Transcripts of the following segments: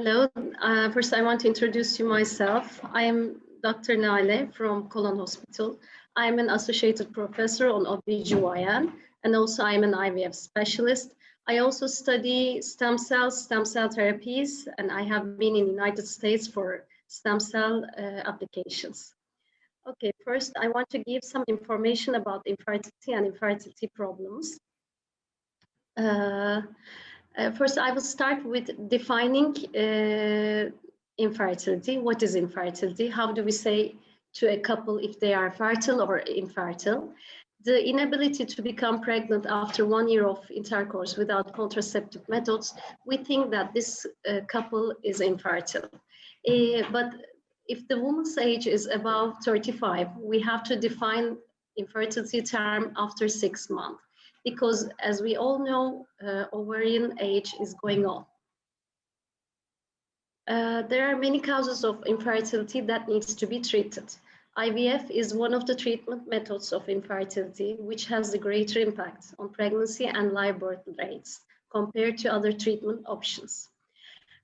Hello. First, I want to introduce you myself. I am Dr. Lale from KOLAN Hospital. I'm an associated professor on OBGYN, and also I'm an IVF specialist. I also study stem cell therapies, and I have been in the United States for stem cell applications. Okay, first, I want to give some information about infertility and infertility problems. First, I will start with defining infertility. What is infertility? How do we say to a couple if they are fertile or infertile? The inability to become pregnant after 1 year of intercourse without contraceptive methods, we think that this couple is infertile. But if the woman's age is above 35, we have to define infertility term after 6 months. Because as we all know, ovarian age is going on. There are many causes of infertility that needs to be treated. IVF is one of the treatment methods of infertility, which has a greater impact on pregnancy and live birth rates compared to other treatment options.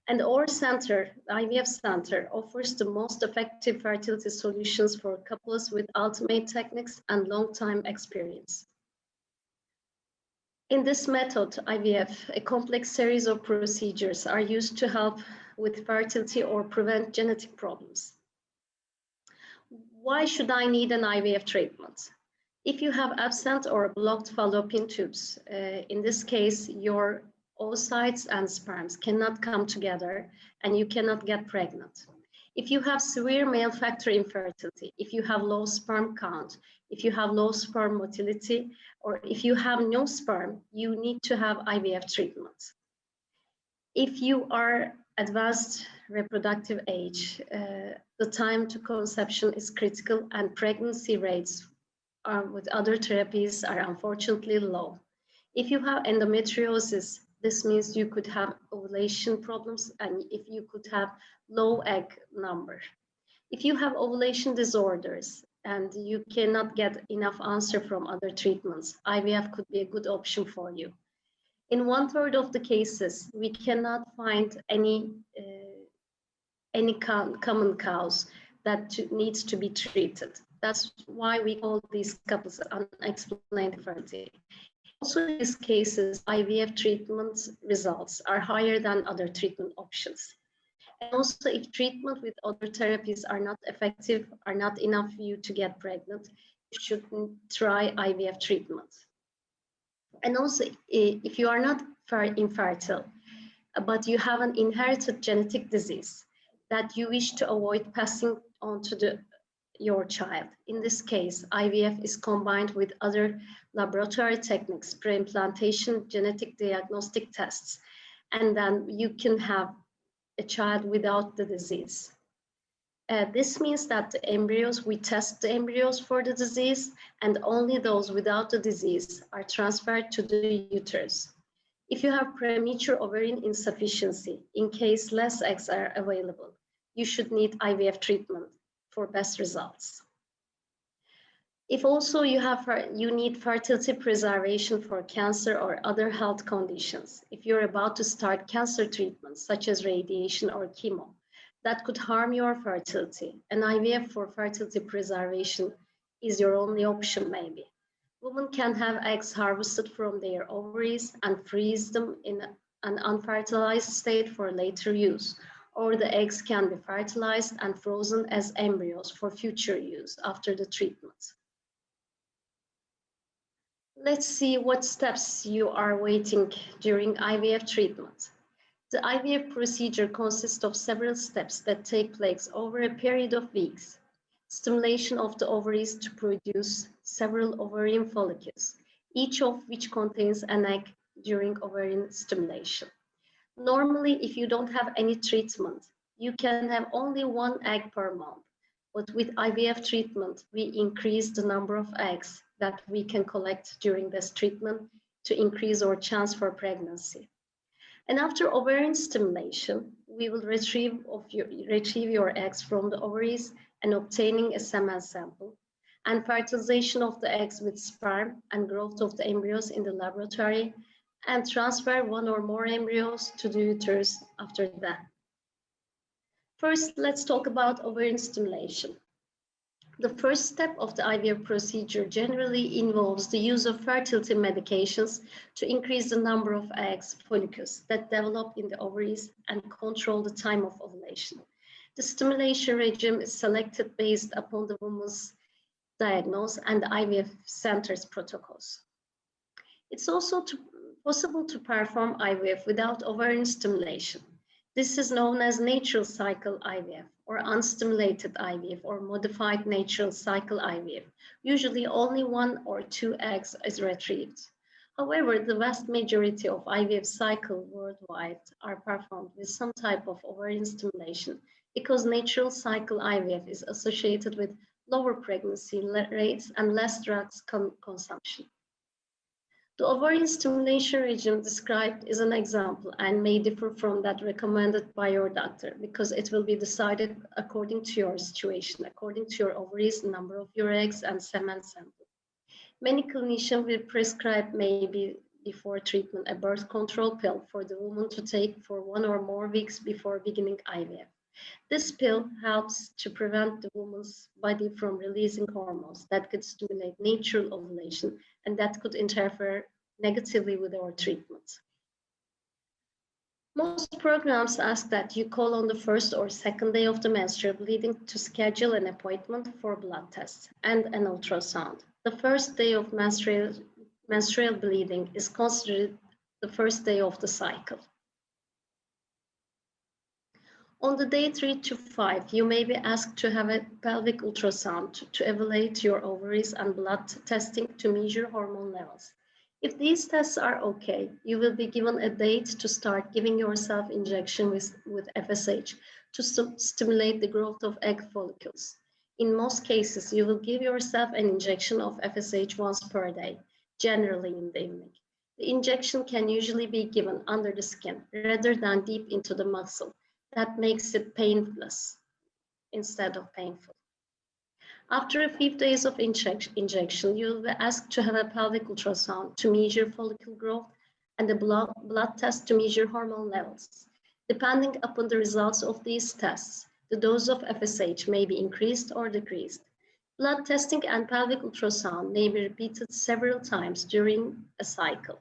And our center, the IVF Center, offers the most effective fertility solutions for couples with ultimate techniques and long-time experience. In this method, IVF, a complex series of procedures are used to help with fertility or prevent genetic problems. Why should I need an IVF treatment? If you have absent or blocked fallopian tubes, in this case, your oocytes and sperms cannot come together and you cannot get pregnant. If you have severe male factor infertility, if you have low sperm count, if you have low sperm motility, or if you have no sperm, you need to have IVF treatment. If you are advanced reproductive age, the time to conception is critical and pregnancy rates with other therapies are unfortunately low. If you have endometriosis, this means you could have ovulation problems and if you could have low egg number. If you have ovulation disorders and you cannot get enough answer from other treatments, IVF could be a good option for you. In 1/3 of the cases, we cannot find any common cause that needs to be treated. That's why we call these couples unexplained infertility. Also, in these cases, IVF treatment results are higher than other treatment options. And also, if treatment with other therapies are not effective, are not enough for you to get pregnant, you should try IVF treatment. And also, if you are not infertile, but you have an inherited genetic disease that you wish to avoid passing on to your child. In this case, IVF is combined with other laboratory techniques, pre-implantation, genetic diagnostic tests, and then you can have a child without the disease. This means that the embryos, we test the embryos for the disease, and only those without the disease are transferred to the uterus. If you have premature ovarian insufficiency, in case less eggs are available, you should need IVF treatment for best results. If also you need fertility preservation for cancer or other health conditions, if you're about to start cancer treatments such as radiation or chemo, that could harm your fertility, and IVF for fertility preservation is your only option maybe. Women can have eggs harvested from their ovaries and freeze them in an unfertilized state for later use, or the eggs can be fertilized and frozen as embryos for future use after the treatment. Let's see what steps you are waiting during IVF treatment. The IVF procedure consists of several steps that take place over a period of weeks. Stimulation of the ovaries to produce several ovarian follicles, each of which contains an egg during ovarian stimulation. Normally, if you don't have any treatment, you can have only 1 egg per month. But with IVF treatment, we increase the number of eggs that we can collect during this treatment to increase our chance for pregnancy. And after ovarian stimulation, we will retrieve your eggs from the ovaries and obtaining a semen sample, and fertilization of the eggs with sperm and growth of the embryos in the laboratory, and transfer 1 or more embryos to the uterus after that. First, let's talk about ovarian stimulation. The first step of the IVF procedure generally involves the use of fertility medications to increase the number of eggs follicles that develop in the ovaries and control the time of ovulation. The stimulation regime is selected based upon the woman's diagnosis and the IVF center's protocols. It's also possible to perform IVF without ovarian stimulation. This is known as natural cycle IVF or unstimulated IVF or modified natural cycle IVF. Usually only 1 or 2 eggs is retrieved. However, the vast majority of IVF cycles worldwide are performed with some type of ovarian stimulation because natural cycle IVF is associated with lower pregnancy rates and less drugs consumption. The ovarian stimulation regime described is an example and may differ from that recommended by your doctor because it will be decided according to your situation, according to your ovaries, number of your eggs, and semen sample. Many clinicians will prescribe maybe before treatment a birth control pill for the woman to take for 1 or more weeks before beginning IVF. This pill helps to prevent the woman's body from releasing hormones that could stimulate natural ovulation and that could interfere negatively with our treatment. Most programs ask that you call on the first or second day of the menstrual bleeding to schedule an appointment for blood tests and an ultrasound. The first day of menstrual bleeding is considered the first day of the cycle. On the day 3 to 5, you may be asked to have a pelvic ultrasound to evaluate your ovaries and blood testing to measure hormone levels. If these tests are okay, you will be given a date to start giving yourself injection with FSH to stimulate the growth of egg follicles. In most cases, you will give yourself an injection of FSH once per day, generally in the evening. The injection can usually be given under the skin rather than deep into the muscle. That makes it painless instead of painful. After a few days of injection, you will be asked to have a pelvic ultrasound to measure follicle growth and a blood test to measure hormone levels. Depending upon the results of these tests, the dose of FSH may be increased or decreased. Blood testing and pelvic ultrasound may be repeated several times during a cycle.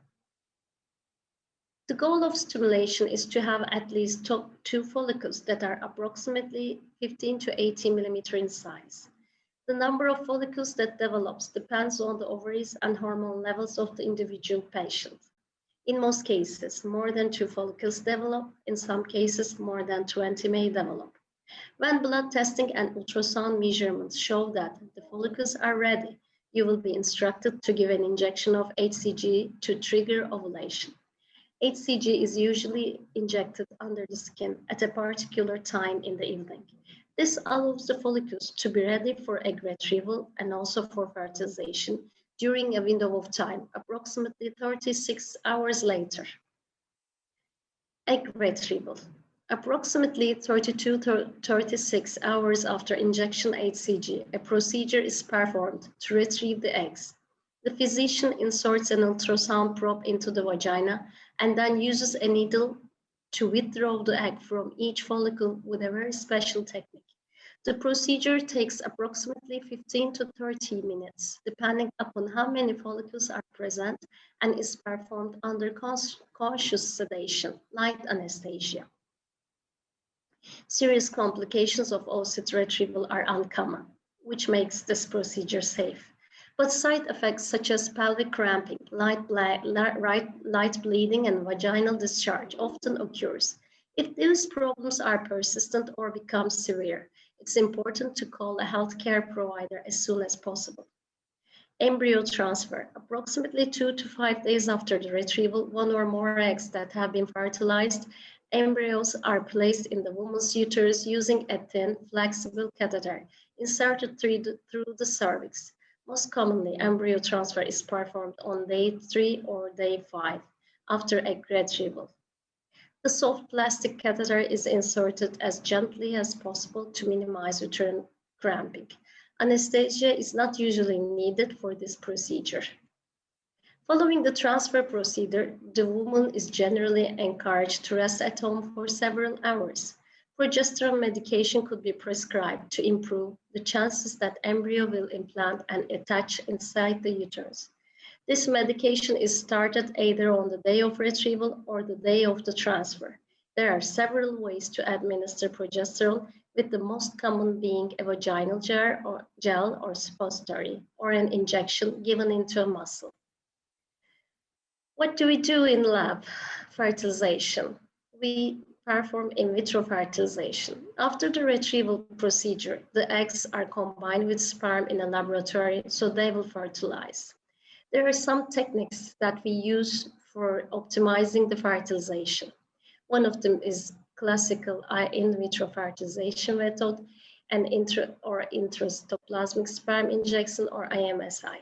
The goal of stimulation is to have at least 2 follicles that are approximately 15 to 18 millimeter in size. The number of follicles that develops depends on the ovaries and hormone levels of the individual patient. In most cases, more than 2 follicles develop. In some cases, more than 20 may develop. When blood testing and ultrasound measurements show that the follicles are ready, you will be instructed to give an injection of HCG to trigger ovulation. HCG is usually injected under the skin at a particular time in the evening. This allows the follicles to be ready for egg retrieval and also for fertilization during a window of time, approximately 36 hours later. Egg retrieval. Approximately 32 to 36 hours after injection HCG, a procedure is performed to retrieve the eggs. The physician inserts an ultrasound probe into the vagina and then uses a needle to withdraw the egg from each follicle with a very special technique. The procedure takes approximately 15 to 30 minutes, depending upon how many follicles are present, and is performed under conscious sedation, light anesthesia. Serious complications of oocyte retrieval are uncommon, which makes this procedure safe. But side effects such as pelvic cramping, light bleeding, and vaginal discharge often occurs. If these problems are persistent or become severe, it's important to call a healthcare provider as soon as possible. Embryo transfer. Approximately 2 to 5 days after the retrieval, 1 or more eggs that have been fertilized, embryos are placed in the woman's uterus using a thin, flexible catheter inserted through the cervix. Most commonly, embryo transfer is performed on day 3 or day 5 after egg retrieval. The soft plastic catheter is inserted as gently as possible to minimize uterine cramping. Anesthesia is not usually needed for this procedure. Following the transfer procedure, the woman is generally encouraged to rest at home for several hours. Progesterone medication could be prescribed to improve the chances that embryo will implant and attach inside the uterus. This medication is started either on the day of retrieval or the day of the transfer. There are several ways to administer progesterone, with the most common being a vaginal gel or suppository, or an injection given into a muscle. What do we do in lab? Fertilization. We perform in vitro fertilization. After the retrieval procedure, the eggs are combined with sperm in a laboratory, so they will fertilize. There are some techniques that we use for optimizing the fertilization. One of them is classical in vitro fertilization method and intracytoplasmic sperm injection, or IMSI.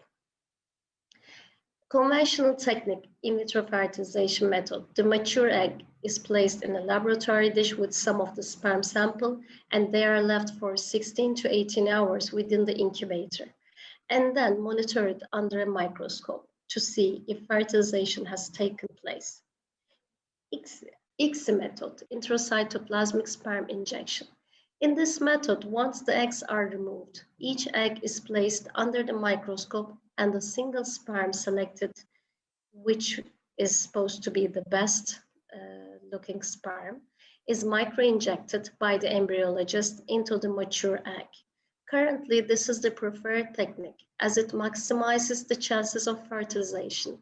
Conventional technique, in vitro fertilization method, the mature egg is placed in a laboratory dish with some of the sperm sample, and they are left for 16 to 18 hours within the incubator, and then monitored under a microscope to see if fertilization has taken place. ICSI method, intracytoplasmic sperm injection. In this method, once the eggs are removed, each egg is placed under the microscope and a single sperm selected, which is supposed to be the best looking sperm, is micro-injected by the embryologist into the mature egg. Currently, this is the preferred technique as it maximizes the chances of fertilization.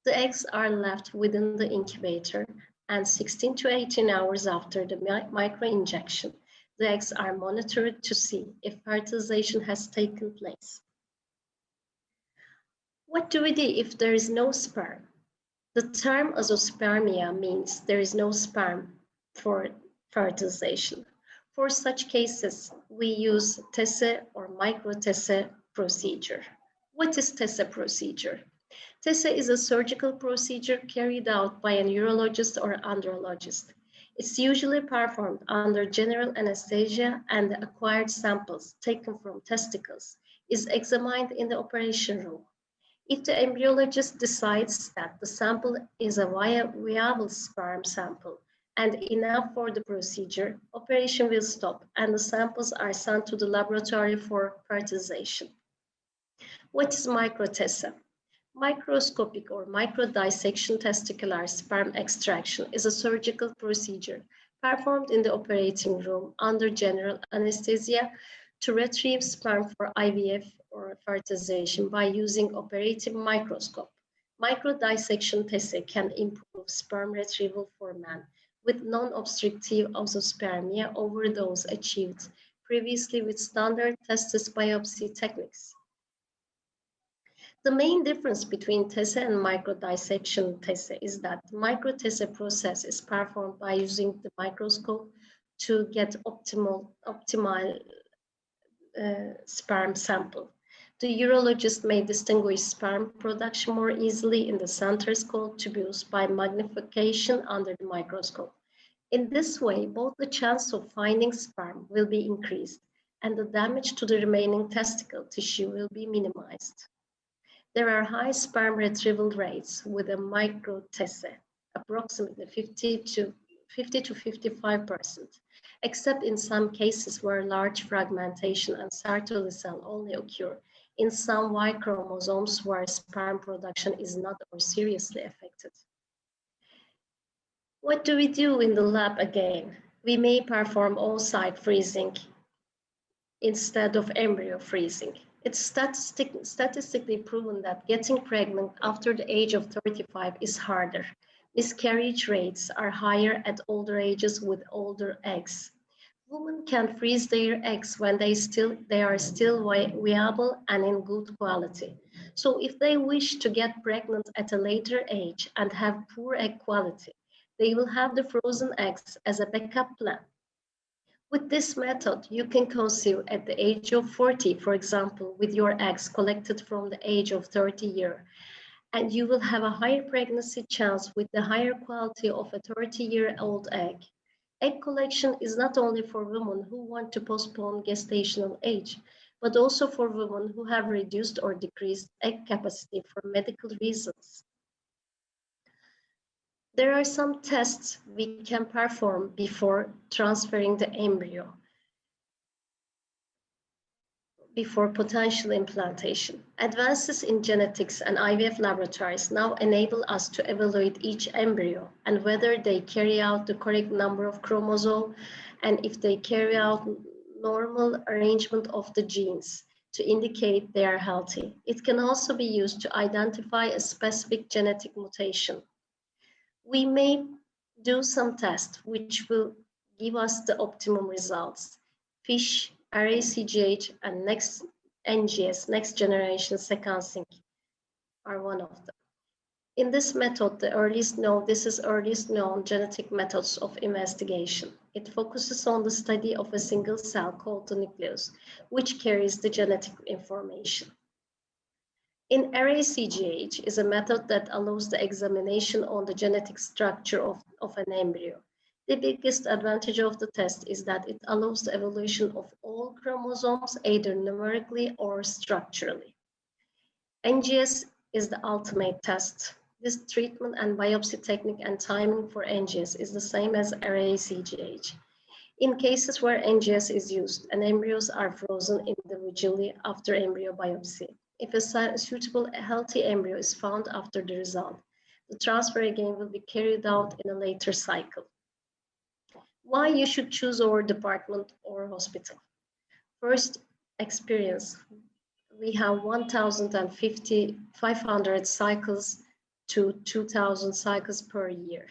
The eggs are left within the incubator, and 16 to 18 hours after the micro-injection, the eggs are monitored to see if fertilization has taken place. What do we do if there is no sperm? The term azoospermia means there is no sperm for fertilization. For such cases, we use TESE or micro-TESE procedure. What is TESE procedure? TESE is a surgical procedure carried out by a urologist or andrologist. It's usually performed under general anesthesia, and the acquired samples taken from testicles is examined in the operation room. If the embryologist decides that the sample is a viable sperm sample and enough for the procedure, operation will stop and the samples are sent to the laboratory for fertilization. What is micro-TESE? Microscopic or microdissection testicular sperm extraction is a surgical procedure performed in the operating room under general anesthesia to retrieve sperm for IVF or fertilization by using operative microscope. Microdissection TESE can improve sperm retrieval for men with non-obstructive azoospermia over those achieved previously with standard testis biopsy techniques. The main difference between TESE and microdissection TESE is that the micro-TESE process is performed by using the microscope to get optimal sperm sample. The urologist may distinguish sperm production more easily in the centers called tubules by magnification under the microscope. In this way, both the chance of finding sperm will be increased and the damage to the remaining testicle tissue will be minimized. There are high sperm retrieval rates with a micro-TESE, approximately 50 to 55%, except in some cases where large fragmentation and Sertoli cell only occur in some Y chromosomes where sperm production is not or seriously affected. What do we do in the lab again? We may perform oocyte freezing instead of embryo freezing. It's statistically proven that getting pregnant after the age of 35 is harder. Miscarriage rates are higher at older ages with older eggs. Women can freeze their eggs when they are still viable and in good quality. So if they wish to get pregnant at a later age and have poor egg quality, they will have the frozen eggs as a backup plan. With this method, you can conceive at the age of 40, for example, with your eggs collected from the age of 30 years, and you will have a higher pregnancy chance with the higher quality of a 30-year-old egg. Egg collection is not only for women who want to postpone gestational age, but also for women who have reduced or decreased egg capacity for medical reasons. There are some tests we can perform before transferring the embryo, before potential implantation. Advances in genetics and IVF laboratories now enable us to evaluate each embryo and whether they carry out the correct number of chromosomes and if they carry out normal arrangement of the genes to indicate they are healthy. It can also be used to identify a specific genetic mutation. We may do some tests which will give us the optimum results. FISH, RACGH, and NGS, next generation sequencing, are one of them. In this method, this is earliest known genetic methods of investigation. It focuses on the study of a single cell called the nucleus, which carries the genetic information. In RACGH is a method that allows the examination on the genetic structure of an embryo. The biggest advantage of the test is that it allows the evaluation of all chromosomes either numerically or structurally. NGS is the ultimate test. This treatment and biopsy technique and timing for NGS is the same as RACGH. In cases where NGS is used and embryos are frozen individually after embryo biopsy, if a suitable healthy embryo is found after the result, the transfer again will be carried out in a later cycle. Why you should choose our department or hospital? First, experience. We have 500 cycles to 2,000 cycles per year.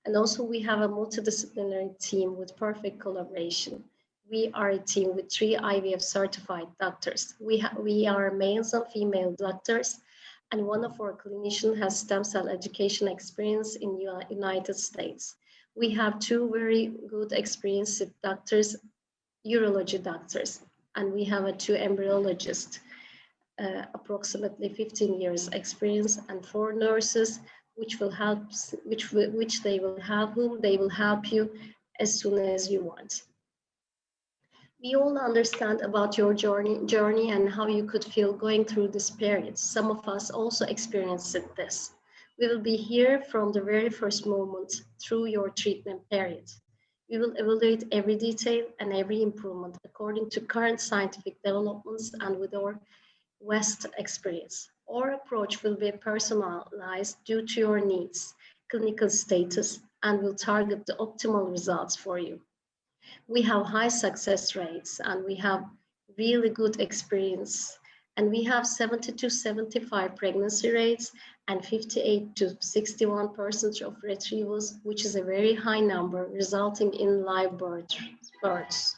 And also we have a multidisciplinary team with perfect collaboration. We are a team with 3 IVF certified doctors. We are males and female doctors, and one of our clinicians has stem cell education experience in United States. We have 2 very good experienced doctors, urology doctors, and we have 2 embryologists, approximately 15 years experience, and 4 nurses, whom they will help you as soon as you want. We all understand about your journey and how you could feel going through this period. Some of us also experienced this. We will be here from the very first moment through your treatment period. We will evaluate every detail and every improvement according to current scientific developments and with our West experience. Our approach will be personalized due to your needs, clinical status, and will target the optimal results for you. We have high success rates and we have really good experience, and we have 70 to 75 pregnancy rates and 58 to 61% of retrievals, which is a very high number, resulting in live births.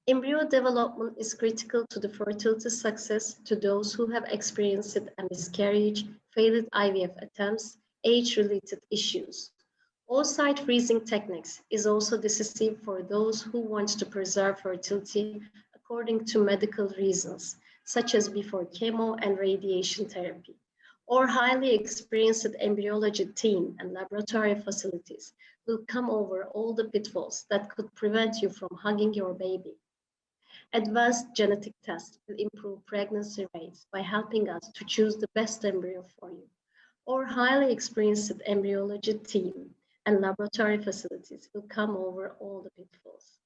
Embryo development is critical to the fertility success to those who have experienced a miscarriage, failed IVF attempts, age-related issues. Oocyte freezing techniques is also decisive for those who want to preserve fertility according to medical reasons, such as before chemo and radiation therapy. Our highly experienced embryology team and laboratory facilities will come over all the pitfalls that could prevent you from hugging your baby. Advanced genetic tests will improve pregnancy rates by helping us to choose the best embryo for you. Our highly experienced embryology team and laboratory facilities will come over all the pitfalls.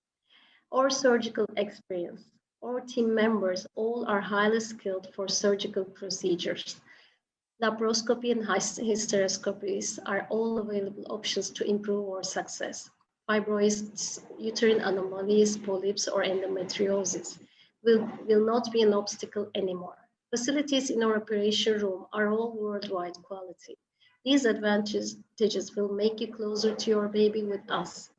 Our surgical experience, our team members all are highly skilled for surgical procedures. Laparoscopy and hysteroscopies are all available options to improve our success. Fibroids, uterine anomalies, polyps, or endometriosis will not be an obstacle anymore. Facilities in our operation room are all worldwide quality. These advantages will make you closer to your baby with us.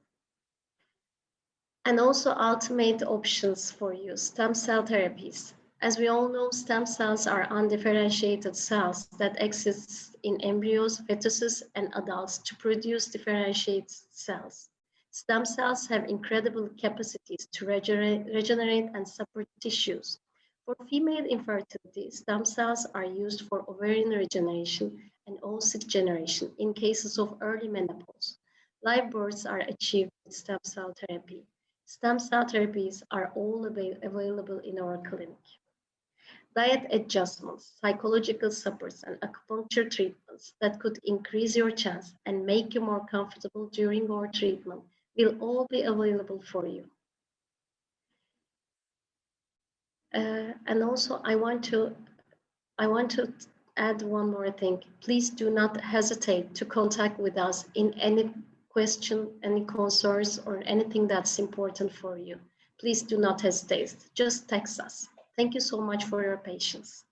And also ultimate options for you, stem cell therapies. As we all know, stem cells are undifferentiated cells that exist in embryos, fetuses, and adults to produce differentiated cells. Stem cells have incredible capacities to regenerate and support tissues. For female infertility, stem cells are used for ovarian regeneration and oocyte generation in cases of early menopause. Live births are achieved with stem cell therapy. Stem cell therapies are all available in our clinic. diet adjustments, psychological supports, and acupuncture treatments that could increase your chance and make you more comfortable during our treatment will all be available for you. And also, I want to add one more thing. Please do not hesitate to contact with us in any question, any concerns, or anything that's important for you. Please do not hesitate. Just text us. Thank you so much for your patience.